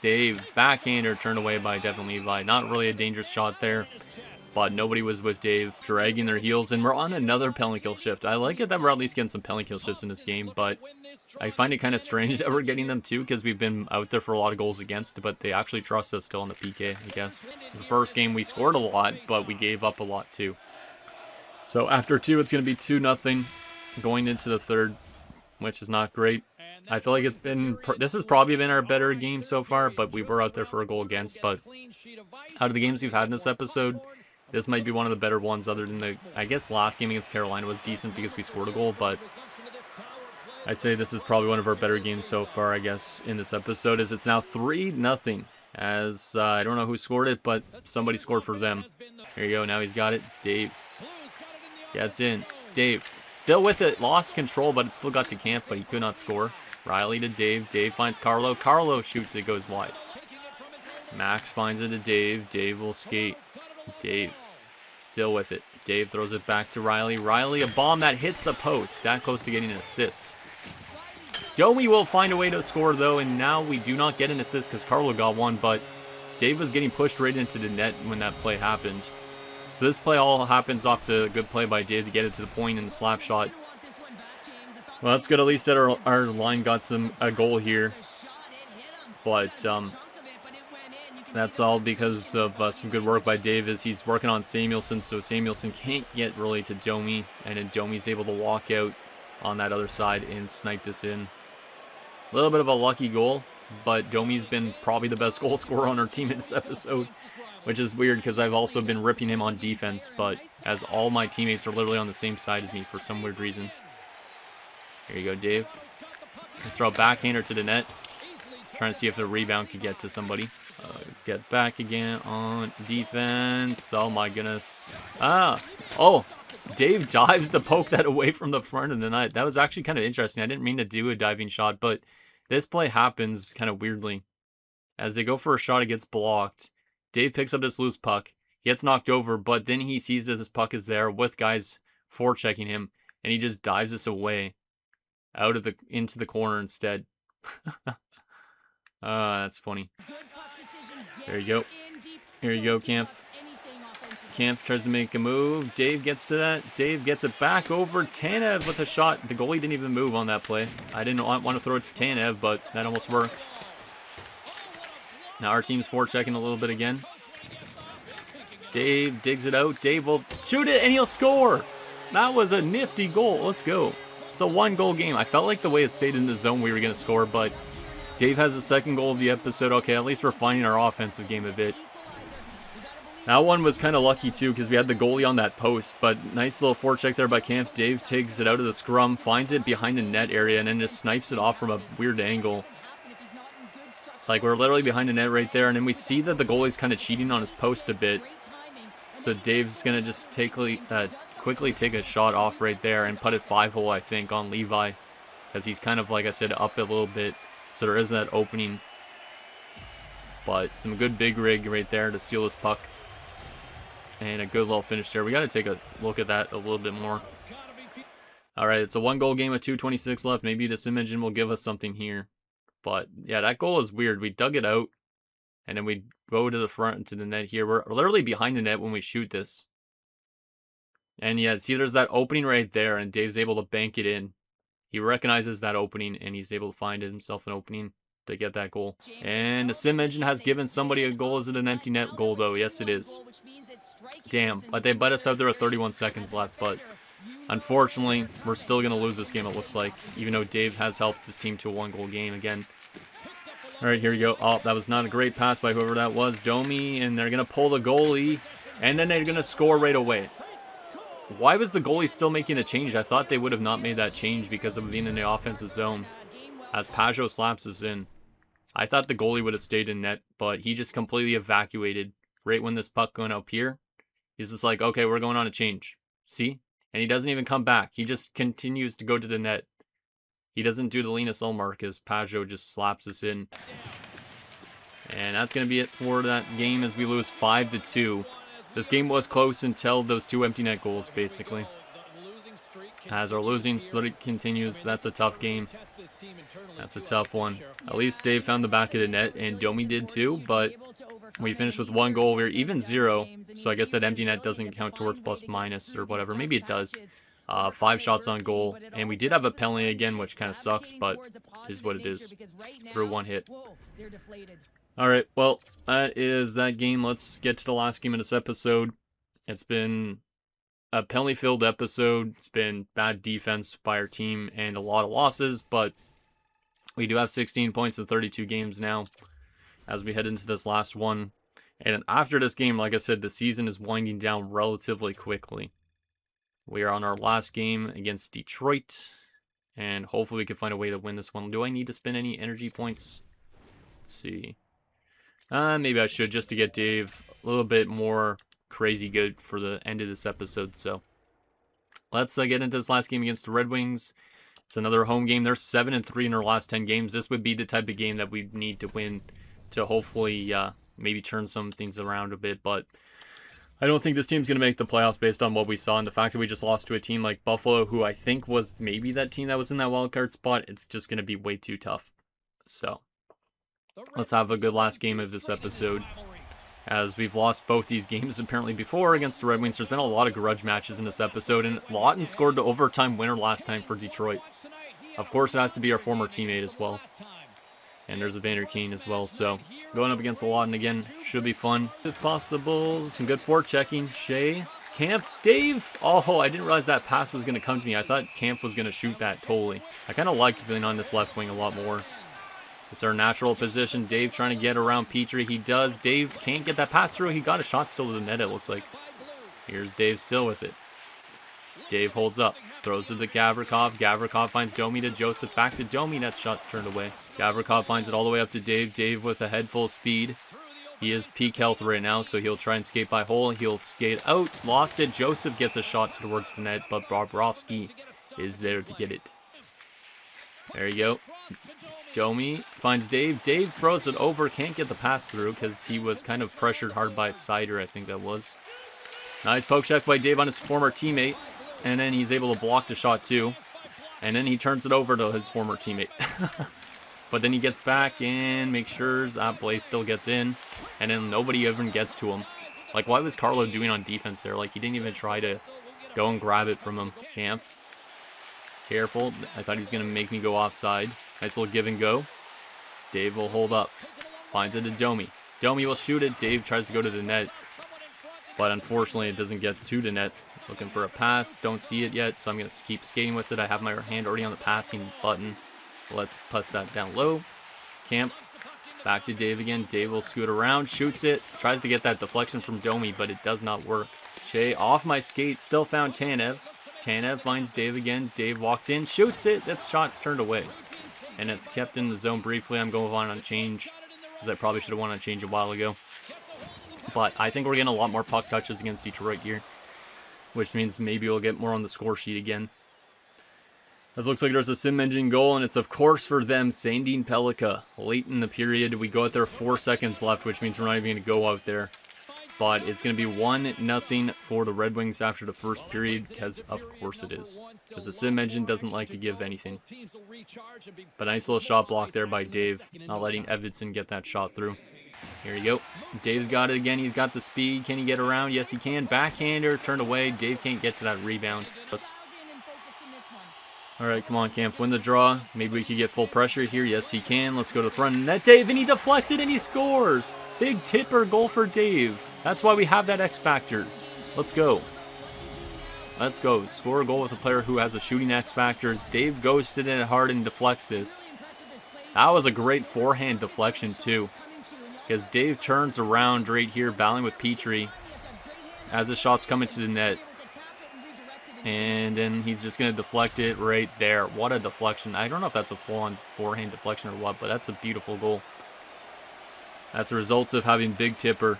Dave, backhander, turned away by Devin Levi. Not really a dangerous shot there, but nobody was with Dave, dragging their heels, and we're on another penalty kill shift. I like it that we're at least getting some penalty kill shifts in this game, but I find it kind of strange that we're getting them too, because we've been out there for a lot of goals against, but they actually trust us still on the PK, I guess. The first game we scored a lot, but we gave up a lot too. So after two, it's going to be 2-0 going into the third, which is not great. I feel like it's been, this has probably been our better game so far, but we were out there for a goal against. But out of the games we've had in this episode, this might be one of the better ones, other than the, I guess last game against Carolina was decent because we scored a goal, but I'd say this is probably one of our better games so far, I guess, in this episode, as it's now 3-0, as I don't know who scored it, but somebody scored for them. Here you go, now he's got it. Dave gets in. Dave still with it, lost control, but it still got to Camp, but he could not score. Riley to Dave. Dave finds Carlo. Carlo shoots, it goes wide. Max finds it to Dave. Dave will skate. Dave still with it. Dave throws it back to Riley. Riley, a bomb that hits the post. That close to getting an assist. Domi will find a way to score, though, and now we do not get an assist because Carlo got one, but Dave was getting pushed right into the net when that play happened. So this play all happens off the good play by Dave to get it to the point in the slap shot. Well, that's good. At least that our line got a goal here. But that's all because of some good work by Dave, as he's working on Samuelson, so Samuelson can't get really to Domi, and then Domi's able to walk out on that other side and snipe this in. A little bit of a lucky goal, but Domi's been probably the best goal scorer on our team in this episode, which is weird because I've also been ripping him on defense, but as all my teammates are literally on the same side as me for some weird reason. Here you go, Dave. Let's throw a backhander to the net. Trying to see if the rebound could get to somebody. Let's get back again on defense. Oh my goodness. Ah! Oh! Dave dives to poke that away from the front of the net. That was actually kind of interesting. I didn't mean to do a diving shot, but this play happens kind of weirdly. As they go for a shot, it gets blocked. Dave picks up this loose puck. He gets knocked over, but then he sees that this puck is there with guys forechecking him, and he just dives this away into the corner instead. That's funny. There you go. Here you go, Kampf. Kampf tries to make a move. Dave gets to that. Dave gets it back over. Tanev with a shot. The goalie didn't even move on that play. I didn't want to throw it to Tanev, but that almost worked. Now our team's forechecking a little bit again. Dave digs it out. Dave will shoot it, and he'll score. That was a nifty goal. Let's go. It's a 1-goal game. I felt like the way it stayed in the zone we were going to score, but Dave has the second goal of the episode. Okay, at least we're finding our offensive game a bit. That one was kind of lucky, too, because we had the goalie on that post. But nice little forecheck there by Kampf. Dave takes it out of the scrum, finds it behind the net area, and then just snipes it off from a weird angle. Like, we're literally behind the net right there, and then we see that the goalie's kind of cheating on his post a bit. So Dave's going to just quickly take a shot off right there and put it 5-hole, I think, on Levi. Because he's kind of, like I said, up a little bit. So there is that opening. But some good big rig right there to steal this puck. And a good little finish there. We got to take a look at that a little bit more. Alright, it's a 1-goal game with 2:26 left. Maybe the sim engine will give us something here. But, yeah, that goal is weird. We dug it out. And then we go to the front to the net here. We're literally behind the net when we shoot this. And, yeah, see, there's that opening right there. And Dave's able to bank it in. He recognizes that opening. And he's able to find himself an opening to get that goal. And the sim engine has given somebody a goal. Is it an empty net goal, though? Yes, it is. Damn, but they let us out there with 31 seconds left, but unfortunately, we're still going to lose this game, it looks like, even though Dave has helped his team to a 1-goal game again. Alright, here we go. Oh, that was not a great pass by whoever that was. Domi, and they're going to pull the goalie, and then they're going to score right away. Why was the goalie still making the change? I thought they would have not made that change because of being in the offensive zone, as Pajot slaps us in. I thought the goalie would have stayed in net, but he just completely evacuated right when this puck went up here. He's just like, okay, we're going on a change. See? And he doesn't even come back. He just continues to go to the net. He doesn't do the Linus Ullmark as Pajot just slaps us in. And that's going to be it for that game as we lose 5-2. This game was close until those 2 empty net goals, basically. As our losing streak continues, that's a tough game. That's a tough one. At least Dave found the back of the net, and Domi did too, but we finished with 1 goal. We're even 0, so I guess that empty net doesn't count towards plus minus or whatever. Maybe it does. 5 shots on goal, and we did have a penalty again, which kind of sucks, but is what it is. Through 1 hit. Alright, well, that is that game. Let's get to the last game of this episode. It's been a penalty-filled episode. It's been bad defense by our team and a lot of losses, but we do have 16 points in 32 games now as we head into this last one. And after this game, like I said, the season is winding down relatively quickly. We are on our last game against Detroit, and hopefully we can find a way to win this one. Do I need to spend any energy points? Let's see. Maybe I should, just to get Dave a little bit more crazy good for the end of this episode. So let's get into this last game against the Red Wings. It's another home game. They're 7-3 in their last 10 games. This would be the type of game that we need to win to hopefully maybe turn some things around a bit. But I don't think this team's going to make the playoffs based on what we saw. And the fact that we just lost to a team like Buffalo, who I think was maybe that team that was in that wildcard spot, it's just going to be way too tough. So let's have a good last game of this episode, as we've lost both these games apparently before against the Red Wings. There's been a lot of grudge matches in this episode, and Lawton scored the overtime winner last time for Detroit. Of course, it has to be our former teammate as well. And there's a Vander Kane as well, so going up against Lawton again should be fun. If possible, some good forechecking. Shea, Kampf, Dave. Oh, I didn't realize that pass was going to come to me. I thought Kampf was going to shoot that totally. I kind of like being on this left wing a lot more. It's our natural position. Dave trying to get around Petrie. He does. Dave can't get that pass through. He got a shot still to the net, it looks like. Here's Dave still with it. Dave holds up. Throws to the Gavrikov. Gavrikov finds Domi to Joseph. Back to Domi. That shot's turned away. Gavrikov finds it all the way up to Dave. Dave with a head full speed. He is peak health right now, so he'll try and skate by hole. He'll skate out. Lost it. Joseph gets a shot towards the net, but Bobrovsky is there to get it. There you go. Domi finds Dave. Dave throws it over. Can't get the pass through because he was kind of pressured hard by Sider, I think that was. Nice poke check by Dave on his former teammate. And then he's able to block the shot too. And then he turns it over to his former teammate. But then he gets back and makes sure that Blaze still gets in. And then nobody even gets to him. Like, what was Carlo doing on defense there? Like, he didn't even try to go and grab it from him. Camp. Careful. I thought he was going to make me go offside. Nice little give and go. Dave will hold up. Finds it to Domi. Domi will shoot it. Dave tries to go to the net. But unfortunately, it doesn't get to the net. Looking for a pass. Don't see it yet, so I'm going to keep skating with it. I have my hand already on the passing button. Let's press that down low. Camp. Back to Dave again. Dave will scoot around. Shoots it. Tries to get that deflection from Domi, but it does not work. Shea off my skate. Still found Tanev. Tanev finds Dave again. Dave walks in. Shoots it. That shot's turned away. And it's kept in the zone briefly. I'm going on change, because I probably should have won on change a while ago. But I think we're getting a lot more puck touches against Detroit here, which means maybe we'll get more on the score sheet again. This looks like there's a sim engine goal, and it's of course for them, Sandin Pellikka. Late in the period, we go out there 4 seconds left, which means we're not even going to go out there. But it's going to be 1-0 for the Red Wings after the first period, because of course it is. Because the sim engine doesn't like to give anything. But nice little shot block there by Dave, not letting Evanson get that shot through. Here you go. Dave's got it again. He's got the speed. Can he get around? Yes, he can. Backhander, turned away. Dave can't get to that rebound. All right, come on, Camp. Win the draw. Maybe we could get full pressure here. Yes, he can. Let's go to the front of the net. Dave, and he deflects it, and he scores. Big tipper goal for Dave. That's why we have that X factor. Let's go. Let's go. Score a goal with a player who has a shooting X factors. Dave ghosted it hard and deflects this. That was a great forehand deflection, too. Because Dave turns around right here, battling with Petrie as the shot's coming to the net. And then he's just going to deflect it right there. What a deflection. I don't know if that's a full-on forehand deflection or what, but that's a beautiful goal. That's a result of having big tipper.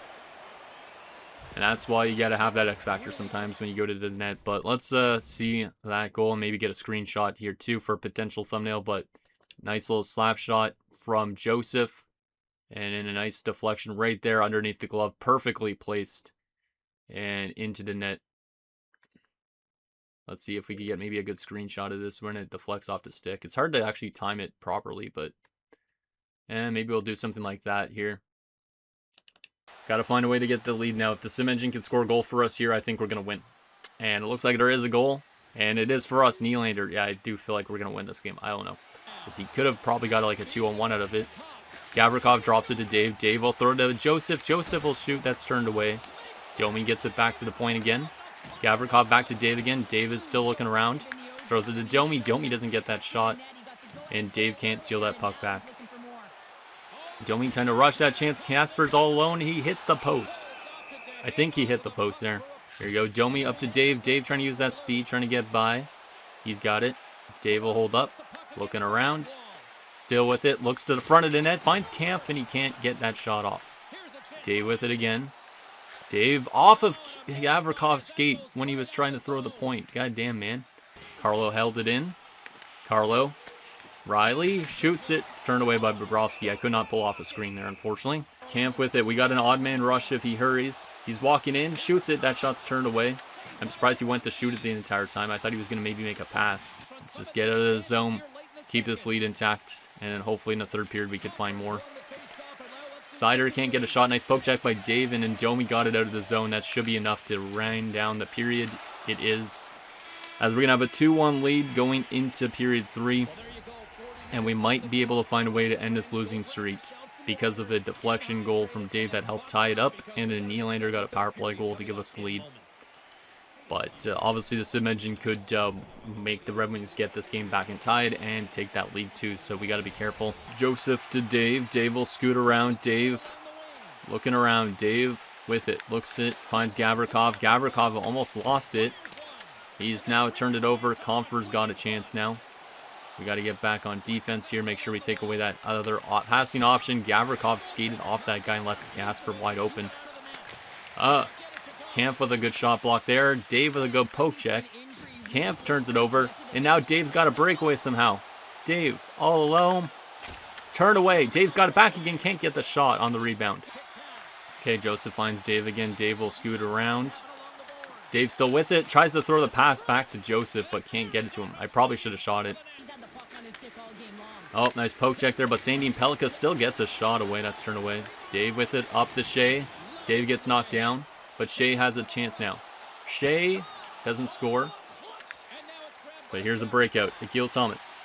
And that's why you got to have that X factor sometimes when you go to the net. But let's see that goal and maybe get a screenshot here too for a potential thumbnail. But nice little slap shot from Joseph. And in a nice deflection right there underneath the glove. Perfectly placed. And into the net. Let's see if we can get maybe a good screenshot of this when it deflects off the stick. It's hard to actually time it properly, but maybe we'll do something like that here. Got to find a way to get the lead now. If the sim engine can score a goal for us here, I think we're going to win. And it looks like there is a goal, and it is for us. Nylander, yeah, I do feel like we're going to win this game. I don't know, because he could have probably got like a 2-on-1 out of it. Gavrikov drops it to Dave. Dave will throw it to Joseph. Joseph will shoot. That's turned away. Domi gets it back to the point again. Gavrikov back to Dave again. Dave is still looking around. Throws it to Domi. Domi doesn't get that shot. And Dave can't steal that puck back. Domi kind of rushed that chance. Kasper's all alone. He hits the post. I think he hit the post there. Here you go. Domi up to Dave. Dave trying to use that speed. Trying to get by. He's got it. Dave will hold up. Looking around. Still with it. Looks to the front of the net. Finds Kampf and he can't get that shot off. Dave with it again. Dave off of Gavrikov's skate when he was trying to throw the point. God damn, man. Carlo held it in. Carlo. Riley shoots it. It's turned away by Bobrovsky. I could not pull off a screen there, unfortunately. Camp with it. We got an odd man rush if he hurries. He's walking in. Shoots it. That shot's turned away. I'm surprised he went to shoot it the entire time. I thought he was going to maybe make a pass. Let's just get out of the zone. Keep this lead intact. And then hopefully in the third period we can find more. Sider can't get a shot. Nice poke check by Dave, and then Domi got it out of the zone. That should be enough to wind down the period. It is. As we're going to have a 2-1 lead going into period 3. And we might be able to find a way to end this losing streak because of a deflection goal from Dave that helped tie it up. And then Nylander got a power play goal to give us the lead. But obviously the sim engine could make the Red Wings get this game back and tied and take that lead too. So we got to be careful. Joseph to Dave. Dave will scoot around. Dave looking around. Dave with it. Looks it. Finds Gavrikov. Gavrikov almost lost it. He's now turned it over. Comfer's got a chance now. We got to get back on defense here. Make sure we take away that other passing option. Gavrikov skated off that guy and left Casper wide open. Kampf with a good shot block there. Dave with a good poke check. Kampf turns it over. And now Dave's got a breakaway somehow. Dave all alone. Turn away. Dave's got it back again. Can't get the shot on the rebound. Okay, Joseph finds Dave again. Dave will scoot around. Dave still with it. Tries to throw the pass back to Joseph, but can't get it to him. I probably should have shot it. Oh, nice poke check there, but Sandine Pellikka still gets a shot away. That's turned away. Dave with it, up to Shea. Dave gets knocked down, but Shea has a chance now. Shea doesn't score, but here's a breakout. Akil Thomas.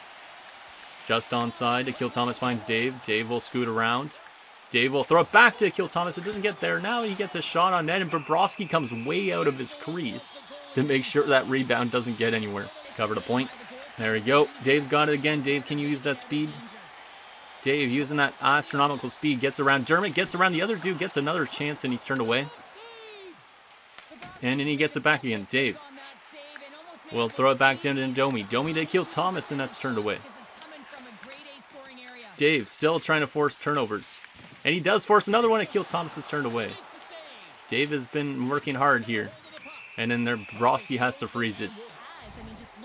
Just onside. Akil Thomas finds Dave. Dave will scoot around. Dave will throw it back to Akil Thomas. It doesn't get there. Now he gets a shot on net, and Bobrovsky comes way out of his crease to make sure that rebound doesn't get anywhere. Cover the point. There we go. Dave's got it again. Dave, can you use that speed? Dave using that astronomical speed. Gets around Dermott. Gets around the other dude. Gets another chance, and he's turned away. And then he gets it back again. Dave will throw it back down to Domi. Domi to Akil Thomas, and that's turned away. Dave still trying to force turnovers. And he does force another one. Akil Thomas is turned away. Dave has been working hard here. And then Bobrovsky has to freeze it.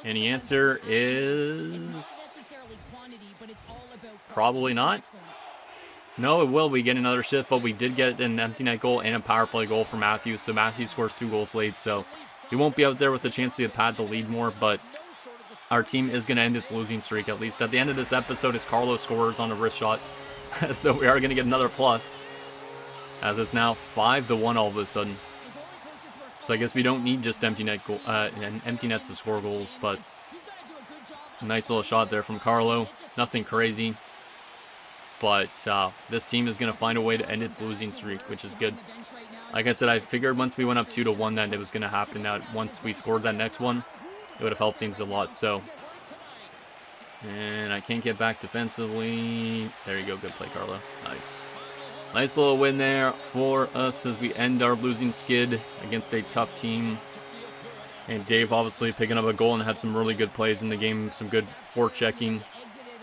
And the answer is probably not. No, it will. We get another shift, but we did get an empty net goal and a power play goal for Matthews. So Matthews scores 2 goals late. So he won't be out there with a chance to pad the lead more, but our team is going to end its losing streak, at least. At the end of this episode, is Carlos scores on a wrist shot. So we are going to get another plus, as it's now 5-1 all of a sudden. So I guess we don't need just empty nets to score goals, but a nice little shot there from Carlo. Nothing crazy, but this team is going to find a way to end its losing streak, which is good. Like I said, I figured once we went up 2-1 that it was going to happen. That once we scored that next one, it would have helped things a lot. So, and I can't get back defensively. There you go. Good play, Carlo. Nice. Nice little win there for us as we end our losing skid against a tough team. And Dave obviously picking up a goal and had some really good plays in the game. Some good forechecking.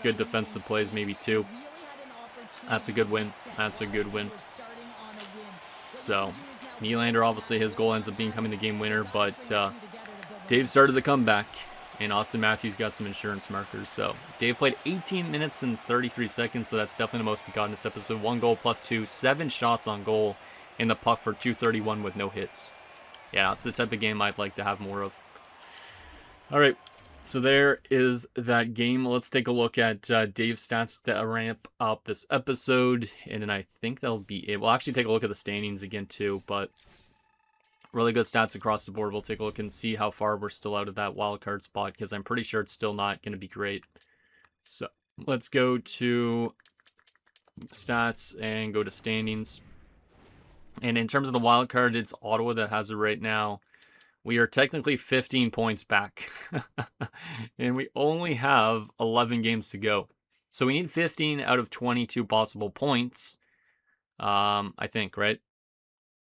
Good defensive plays maybe too. That's a good win. That's a good win. So, Nylander, obviously his goal ends up becoming the game winner. But Dave started the comeback. And Austin Matthews got some insurance markers. So Dave played 18 minutes and 33 seconds. So that's definitely the most we got in this episode. 1 goal plus 2. 7 shots on goal. And the puck for .231 with no hits. Yeah, it's the type of game I'd like to have more of. All right. So there is that game. Let's take a look at Dave's stats to ramp up this episode. And then I think they'll be able... We'll actually take a look at the standings again too. But... really good stats across the board. We'll take a look and see how far we're still out of that wild card spot, because I'm pretty sure it's still not going to be great. So let's go to stats and go to standings. And in terms of the wild card, it's Ottawa that has it right now. We are technically 15 points back. And we only have 11 games to go. So we need 15 out of 22 possible points. I think, right?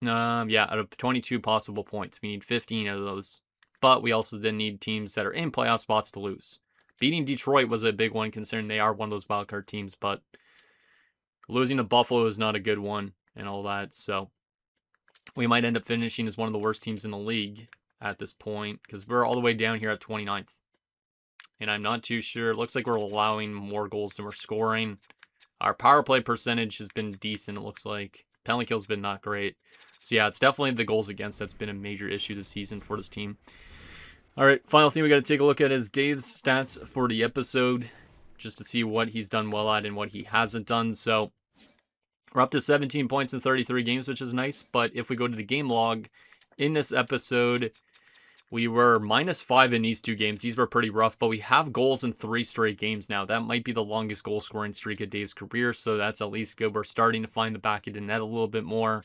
Yeah, out of 22 possible points. We need 15 out of those. But we also then need teams that are in playoff spots to lose. Beating Detroit was a big one, considering they are one of those wildcard teams. But losing to Buffalo is not a good one and all that. So we might end up finishing as one of the worst teams in the league at this point, because we're all the way down here at 29th. And I'm not too sure. It looks like we're allowing more goals than we're scoring. Our power play percentage has been decent, it looks like. Penalty kill's been not great. So yeah, it's definitely the goals against that's been a major issue this season for this team. All right, final thing we got to take a look at is Dave's stats for the episode, just to see what he's done well at and what he hasn't done. So we're up to 17 points in 33 games, which is nice. But if we go to the game log, in this episode, we were -5 in these 2 games. These were pretty rough, but we have goals in 3 straight games now. That might be the longest goal scoring streak of Dave's career, so that's at least good. We're starting to find the back of the net a little bit more.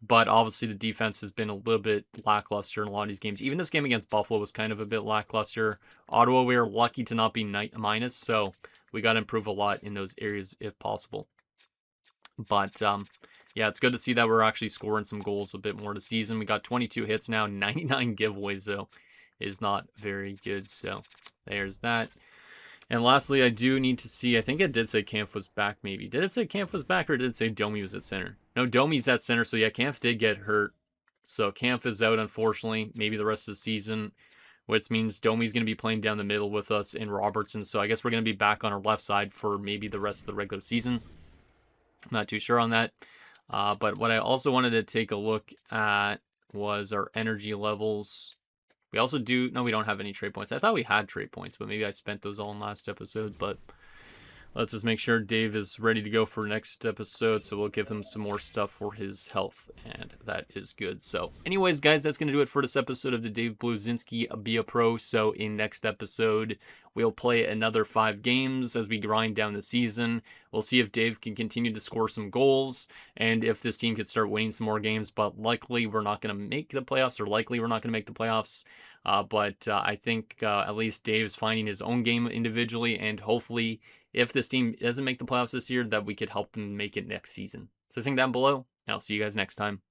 But obviously the defense has been a little bit lackluster in a lot of these games. Even this game against Buffalo was kind of a bit lackluster. Ottawa, we were lucky to not be minus, so we got to improve a lot in those areas if possible. But yeah, it's good to see that we're actually scoring some goals a bit more this season. We got 22 hits now. 99 giveaways, though, is not very good. So there's that. And lastly, I do need to see, I think it did say Kampf was back maybe. Did it say Kampf was back or did it say Domi was at center? No, Domi's at center, so yeah, Kampf did get hurt. So Kampf is out, unfortunately, maybe the rest of the season, which means Domi's going to be playing down the middle with us in Robertson. So I guess we're going to be back on our left side for maybe the rest of the regular season. I'm not too sure on that. But what I also wanted to take a look at was our energy levels. We also do... No, we don't have any trade points. I thought we had trade points, but maybe I spent those all in last episode. But let's just make sure Dave is ready to go for next episode. So we'll give him some more stuff for his health. And that is good. So anyways, guys, that's going to do it for this episode of the Dave Bluezynski Be a Pro. So in next episode, we'll play another 5 games as we grind down the season. We'll see if Dave can continue to score some goals and if this team could start winning some more games. But likely we're not going to make the playoffs, or likely we're not going to make the playoffs. But I think at least Dave's finding his own game individually, and hopefully if this team doesn't make the playoffs this year, that we could help them make it next season. So think down below, and I'll see you guys next time.